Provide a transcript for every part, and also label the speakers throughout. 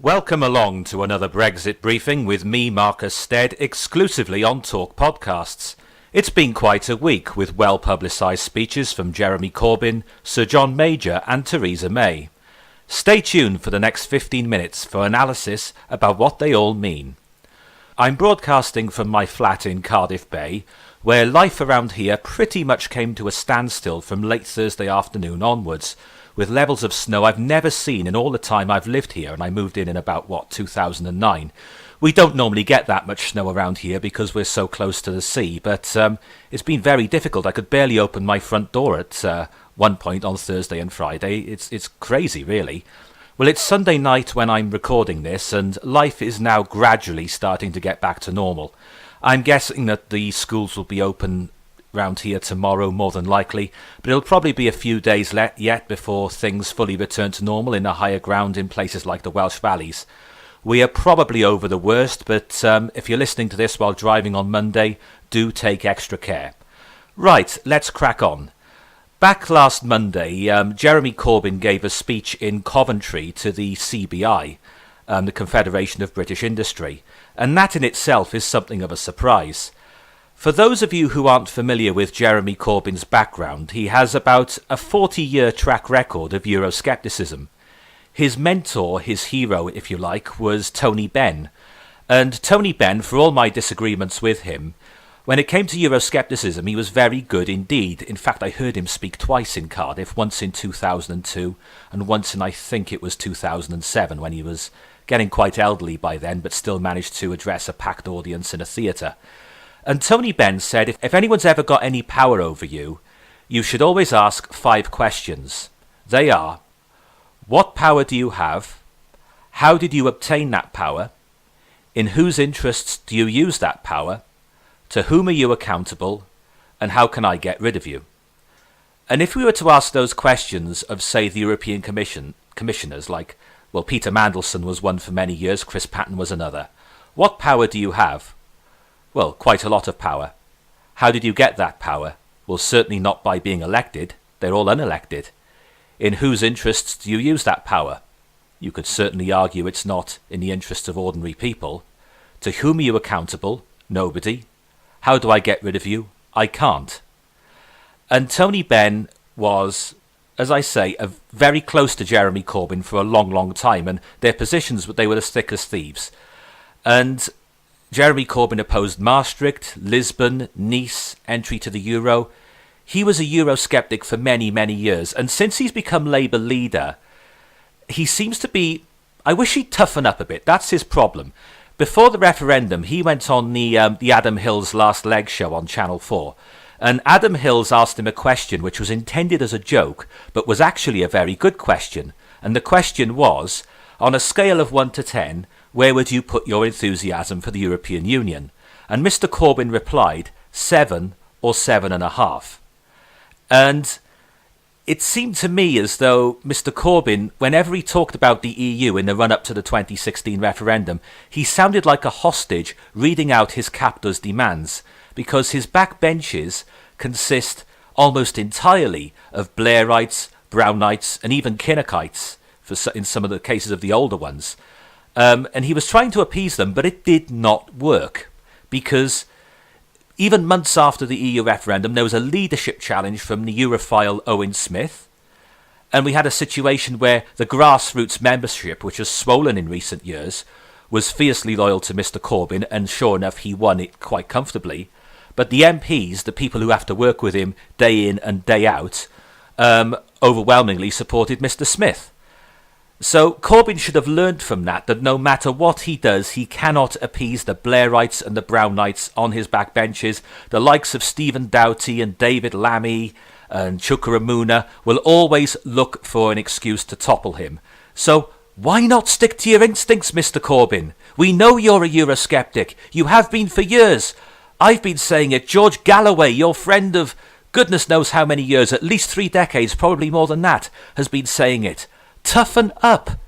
Speaker 1: Welcome along to another Brexit briefing with me, Marcus Stead, exclusively on Talk Podcasts. It's been quite a week with well-publicised speeches from Jeremy Corbyn, Sir John Major and Theresa May. Stay tuned for the next 15 minutes for analysis about what they all mean. I'm broadcasting from my flat in Cardiff Bay, where life around here pretty much came to a standstill from late Thursday afternoon onwards, with levels of snow I've never seen in all the time I've lived here, and I moved in about, 2009. We don't normally get that much snow around here because we're so close to the sea, but it's been very difficult. I could barely open my front door at one point on Thursday and Friday. It's crazy, really. Well, it's Sunday night when I'm recording this, and life is now gradually starting to get back to normal. I'm guessing that the schools will be open round here tomorrow, more than likely, but it'll probably be a few days yet before things fully return to normal in the higher ground in places like the Welsh Valleys. We are probably over the worst, but if you're listening to this while driving on Monday, do take extra care. Right, let's crack on. Back last Monday, Jeremy Corbyn gave a speech in Coventry to the CBI, the Confederation of British Industry, and that in itself is something of a surprise. For those of you who aren't familiar with Jeremy Corbyn's background, he has about a 40-year track record of Euroscepticism. His mentor, his hero, if you like, was Tony Benn. And Tony Benn, for all my disagreements with him, when it came to Euroscepticism, he was very good indeed. In fact, I heard him speak twice in Cardiff, once in 2002 and once in, I think it was 2007, when he was getting quite elderly by then, but still managed to address a packed audience in a theatre. And Tony Benn said, if anyone's ever got any power over you, you should always ask 5 questions. They are: what power do you have? How did you obtain that power? In whose interests do you use that power? To whom are you accountable? And how can I get rid of you? And if we were to ask those questions of, say, the European commissioners, like, well, Peter Mandelson was one for many years, Chris Patten was another. What power do you have? Well, quite a lot of power. How did you get that power? Well, certainly not by being elected. They're all unelected. In whose interests do you use that power? You could certainly argue it's not in the interests of ordinary people. To whom are you accountable? Nobody. How do I get rid of you? I can't. And Tony Benn was, as I say, very close to Jeremy Corbyn for a long, long time, and their positions, they were as thick as thieves. And Jeremy Corbyn opposed Maastricht, Lisbon, Nice, entry to the Euro. He was a Eurosceptic for many, many years, and since he's become Labour leader, he seems to be... I wish he'd toughen up a bit. That's his problem. Before the referendum, he went on the Adam Hills Last Leg show on Channel 4, and Adam Hills asked him a question which was intended as a joke, but was actually a very good question. And the question was, on a scale of 1 to 10, where would you put your enthusiasm for the European Union? And Mr. Corbyn replied, 7 or 7.5. And it seemed to me as though Mr. Corbyn, whenever he talked about the EU in the run-up to the 2016 referendum, he sounded like a hostage reading out his captor's demands, because his backbenches consist almost entirely of Blairites, Brownites and even Kinnockhites, in some of the cases of the older ones. And he was trying to appease them, but it did not work, because even months after the EU referendum, there was a leadership challenge from the Europhile Owen Smith, and we had a situation where the grassroots membership, which has swollen in recent years, was fiercely loyal to Mr. Corbyn, and sure enough, he won it quite comfortably. But the MPs, the people who have to work with him day in and day out, overwhelmingly supported Mr. Smith. So Corbyn should have learned from that no matter what he does, he cannot appease the Blairites and the Brownites on his backbenches. The likes of Stephen Doughty and David Lammy and Chukwuemeka will always look for an excuse to topple him. So why not stick to your instincts, Mr. Corbyn? We know you're a Eurosceptic. You have been for years. I've been saying it. George Galloway, your friend of goodness knows how many years, at least 3 decades, probably more than that, has been saying it. Toughen up.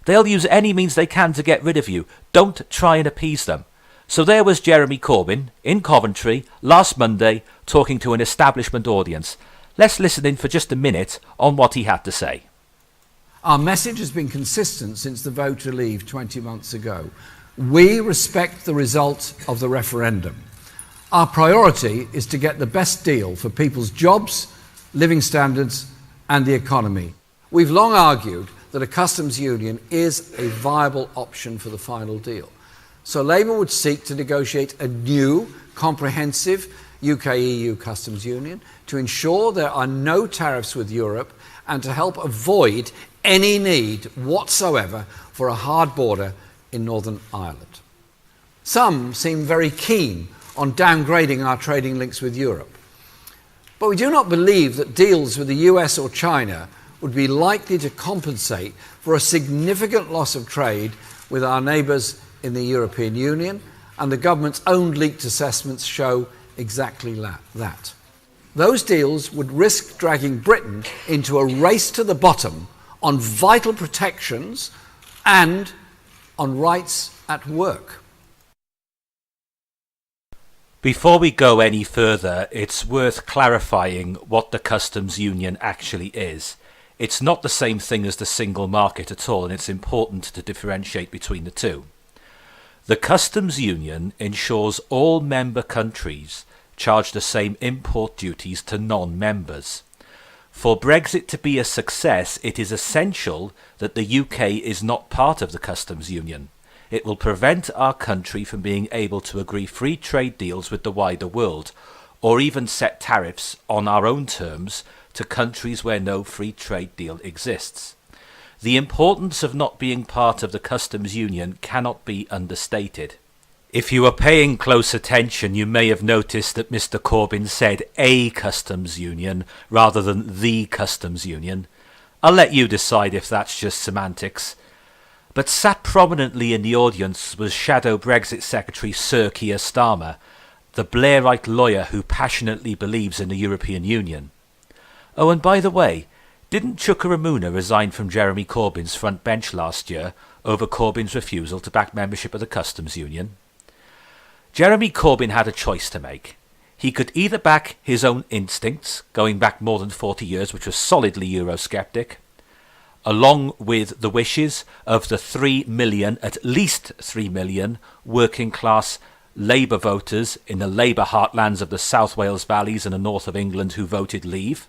Speaker 1: They'll use any means they can to get rid of you. Don't try and appease them. So there was Jeremy Corbyn in Coventry last Monday talking to an establishment audience. Let's listen in for just a minute on what he had to say.
Speaker 2: Our message has been consistent since the vote to leave 20 months ago. We respect the result of the referendum. Our priority is to get the best deal for people's jobs, living standards and the economy. We've long argued that a customs union is a viable option for the final deal. So Labour would seek to negotiate a new, comprehensive UK-EU customs union to ensure there are no tariffs with Europe and to help avoid any need whatsoever for a hard border in Northern Ireland. Some seem very keen on downgrading our trading links with Europe. But we do not believe that deals with the US or China would be likely to compensate for a significant loss of trade with our neighbours in the European Union, and the government's own leaked assessments show exactly that. Those deals would risk dragging Britain into a race to the bottom on vital protections and on rights at work.
Speaker 1: Before we go any further, it's worth clarifying what the customs union actually is. It's not the same thing as the single market at all, and it's important to differentiate between the two. The customs union ensures all member countries charge the same import duties to non-members. For Brexit to be a success, it is essential that the UK is not part of the customs union. It will prevent our country from being able to agree free trade deals with the wider world, or even set tariffs on our own terms to countries where no free trade deal exists. The importance of not being part of the customs union cannot be understated. If you are paying close attention, you may have noticed that Mr. Corbyn said a customs union rather than the customs union. I'll let you decide if that's just semantics. But sat prominently in the audience was Shadow Brexit Secretary Sir Keir Starmer, the Blairite lawyer who passionately believes in the European Union. Oh, and by the way, didn't Chuka Umunna resign from Jeremy Corbyn's front bench last year over Corbyn's refusal to back membership of the customs union? Jeremy Corbyn had a choice to make. He could either back his own instincts, going back more than 40 years, which was solidly Eurosceptic, along with the wishes of the 3 million, at least 3 million, working class Labour voters in the Labour heartlands of the South Wales valleys and the north of England who voted Leave.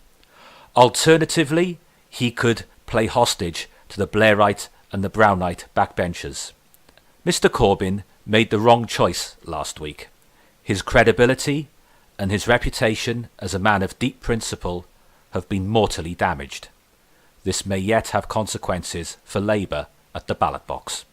Speaker 1: Alternatively, he could play hostage to the Blairite and the Brownite backbenchers. Mr. Corbyn made the wrong choice last week. His credibility and his reputation as a man of deep principle have been mortally damaged. This may yet have consequences for Labour at the ballot box.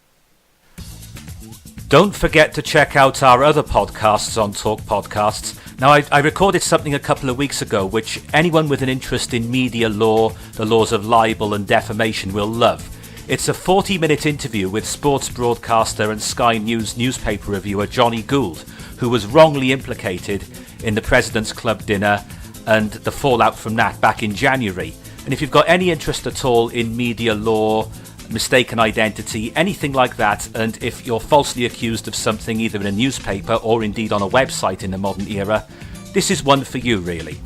Speaker 1: Don't forget to check out our other podcasts on Talk Podcasts. Now, I recorded something a couple of weeks ago which anyone with an interest in media law, the laws of libel and defamation will love. It's a 40-minute interview with sports broadcaster and Sky News newspaper reviewer Johnny Gould, who was wrongly implicated in the President's Club dinner and the fallout from that back in January. And if you've got any interest at all in media law, mistaken identity, anything like that, and if you're falsely accused of something either in a newspaper or indeed on a website in the modern era, this is one for you, really.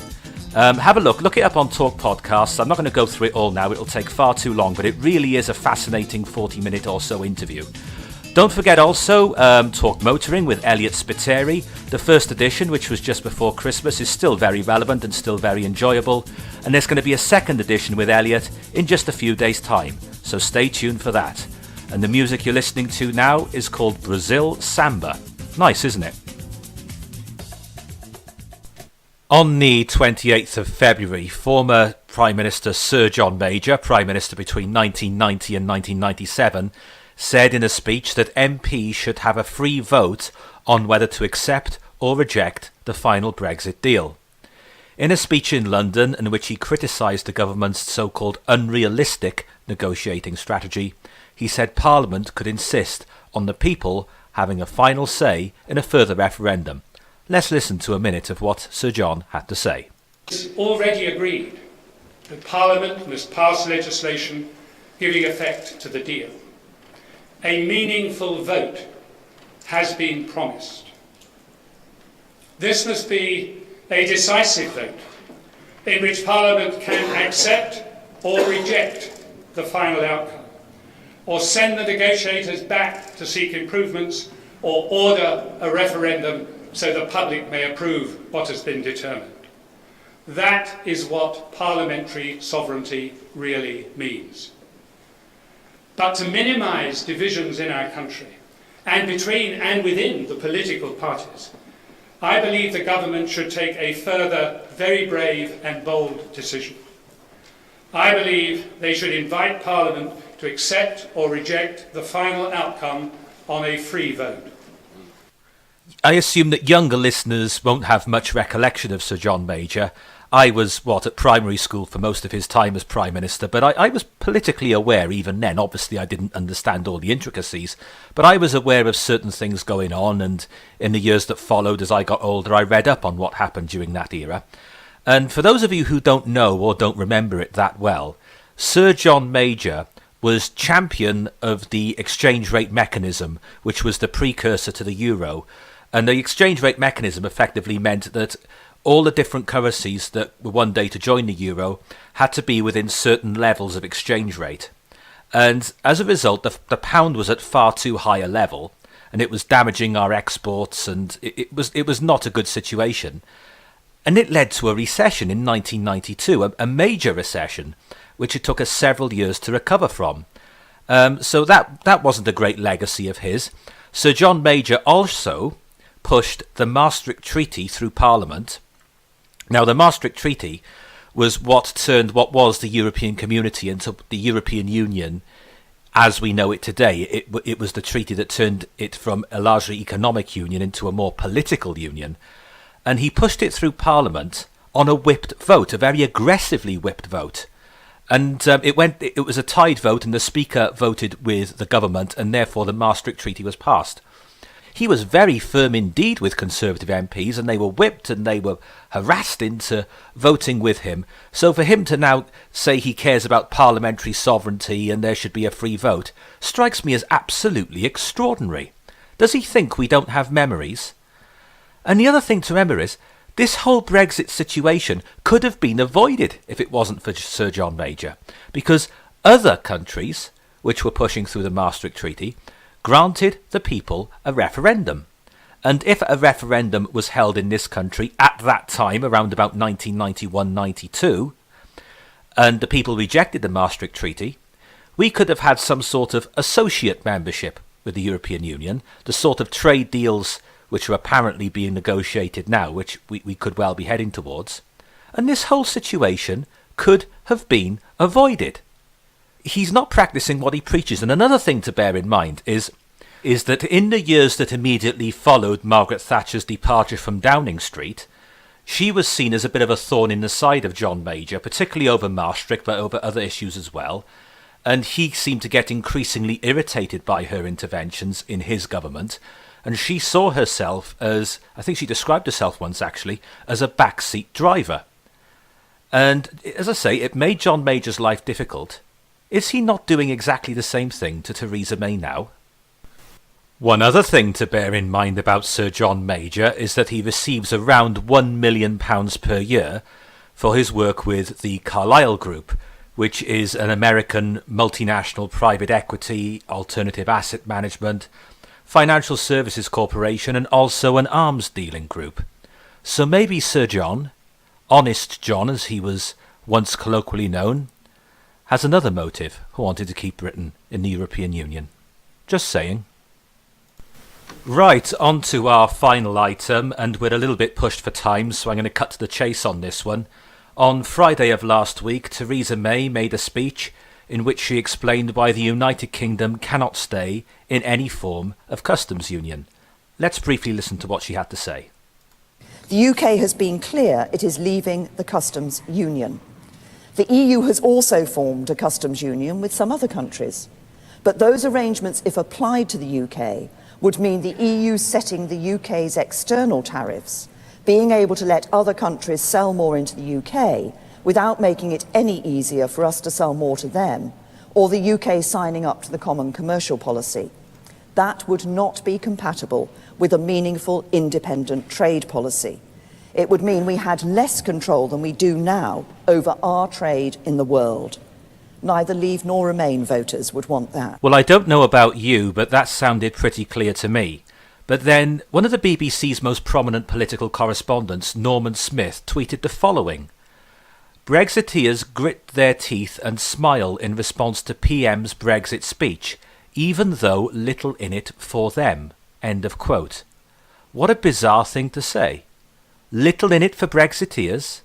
Speaker 1: Have a look it up on Talk Podcasts. I'm not going to go through it all now, it'll take far too long, but it really is a fascinating 40-minute or so interview. Don't forget also Talk Motoring with Elliot Spiteri. The first edition, which was just before Christmas, is still very relevant and still very enjoyable, and there's going to be a second edition with Elliot in just a few days' time, so stay tuned for that. And the music you're listening to now is called Brazil Samba. Nice, isn't it? On the 28th of February, former Prime Minister Sir John Major, Prime Minister between 1990 and 1997, said in a speech that MPs should have a free vote on whether to accept or reject the final Brexit deal. In a speech in London in which he criticised the government's so-called unrealistic negotiating strategy, he said Parliament could insist on the people having a final say in a further referendum. Let's listen to a minute of what Sir John had to say.
Speaker 3: It's already agreed that Parliament must pass legislation giving effect to the deal. A meaningful vote has been promised. This must be a decisive vote in which Parliament can accept or reject the final outcome, or send the negotiators back to seek improvements, or order a referendum so the public may approve what has been determined. That is what parliamentary sovereignty really means. But to minimise divisions in our country, and between and within the political parties, I believe the government should take a further, very brave and bold decision. I believe they should invite Parliament to accept or reject the final outcome on a free vote.
Speaker 1: I assume that younger listeners won't have much recollection of Sir John Major. I was, at primary school for most of his time as Prime Minister, but I was politically aware even then. Obviously, I didn't understand all the intricacies, but I was aware of certain things going on, and in the years that followed, as I got older, I read up on what happened during that era. And for those of you who don't know or don't remember it that well, Sir John Major was champion of the exchange rate mechanism, which was the precursor to the euro. And the exchange rate mechanism effectively meant that all the different currencies that were one day to join the euro had to be within certain levels of exchange rate. And as a result, the pound was at far too high a level, and it was damaging our exports, and it was not a good situation. And it led to a recession in 1992, a major recession, which it took us several years to recover from. So that wasn't a great legacy of his. Sir John Major also pushed the Maastricht Treaty through Parliament. Now, the Maastricht Treaty was what turned what was the European Community into the European Union as we know it today. It was the treaty that turned it from a largely economic union into a more political union. And he pushed it through Parliament on a whipped vote, a very aggressively whipped vote. And it was a tied vote, and the Speaker voted with the government, and therefore the Maastricht Treaty was passed. He was very firm indeed with Conservative MPs, and they were whipped and they were harassed into voting with him. So for him to now say he cares about parliamentary sovereignty and there should be a free vote strikes me as absolutely extraordinary. Does he think we don't have memories? And the other thing to remember is, this whole Brexit situation could have been avoided if it wasn't for Sir John Major, because other countries, which were pushing through the Maastricht Treaty, granted the people a referendum. And if a referendum was held in this country at that time, around about 1991-92, and the people rejected the Maastricht Treaty, we could have had some sort of associate membership with the European Union, the sort of trade deals which are apparently being negotiated now, which we could well be heading towards. And this whole situation could have been avoided. He's not practicing what he preaches. And another thing to bear in mind is that in the years that immediately followed Margaret Thatcher's departure from Downing Street, she was seen as a bit of a thorn in the side of John Major, particularly over Maastricht, but over other issues as well. And he seemed to get increasingly irritated by her interventions in his government. And she saw herself as, I think she described herself once actually, as a backseat driver. And as I say, it made John Major's life difficult. Is he not doing exactly the same thing to Theresa May now? One other thing to bear in mind about Sir John Major is that he receives around £1 million per year for his work with the Carlyle Group, which is an American multinational private equity, alternative asset management, financial services corporation, and also an arms dealing group. So maybe Sir John, Honest John as he was once colloquially known, has another motive for wanting to keep Britain in the European Union. Just saying. Right, on to our final item, and we're a little bit pushed for time, so I'm going to cut to the chase on this one. On Friday of last week, Theresa May made a speech in which she explained why the United Kingdom cannot stay in any form of customs union. Let's briefly listen to what she had to say.
Speaker 4: The UK has been clear it is leaving the customs union. The EU has also formed a customs union with some other countries. But those arrangements, if applied to the UK, would mean the EU setting the UK's external tariffs, being able to let other countries sell more into the UK without making it any easier for us to sell more to them, or the UK signing up to the common commercial policy. That would not be compatible with a meaningful independent trade policy. It would mean we had less control than we do now over our trade in the world. neither Leave nor Remain voters would want that.
Speaker 1: Well, I don't know about you, but that sounded pretty clear to me. But then, one of the BBC's most prominent political correspondents, Norman Smith, tweeted the following: Brexiteers grit their teeth and smile in response to PM's Brexit speech, even though little in it for them. End of quote. What a bizarre thing to say. Little in it for Brexiteers,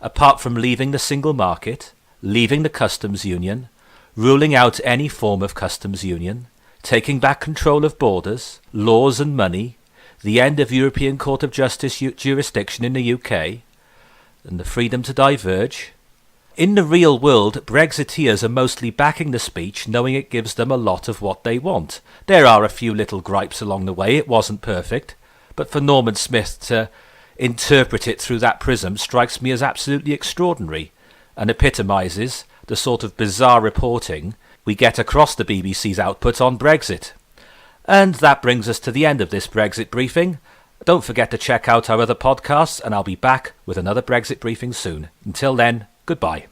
Speaker 1: apart from leaving the single market, leaving the customs union, ruling out any form of customs union, taking back control of borders, laws and money, the end of European Court of Justice jurisdiction in the UK, and the freedom to diverge. In the real world, Brexiteers are mostly backing the speech, knowing it gives them a lot of what they want. There are a few little gripes along the way, it wasn't perfect, but for Norman Smith to interpret it through that prism strikes me as absolutely extraordinary, and epitomises the sort of bizarre reporting we get across the BBC's output on Brexit. And that brings us to the end of this Brexit briefing. Don't forget to check out our other podcasts, and I'll be back with another Brexit briefing soon. Until then, goodbye.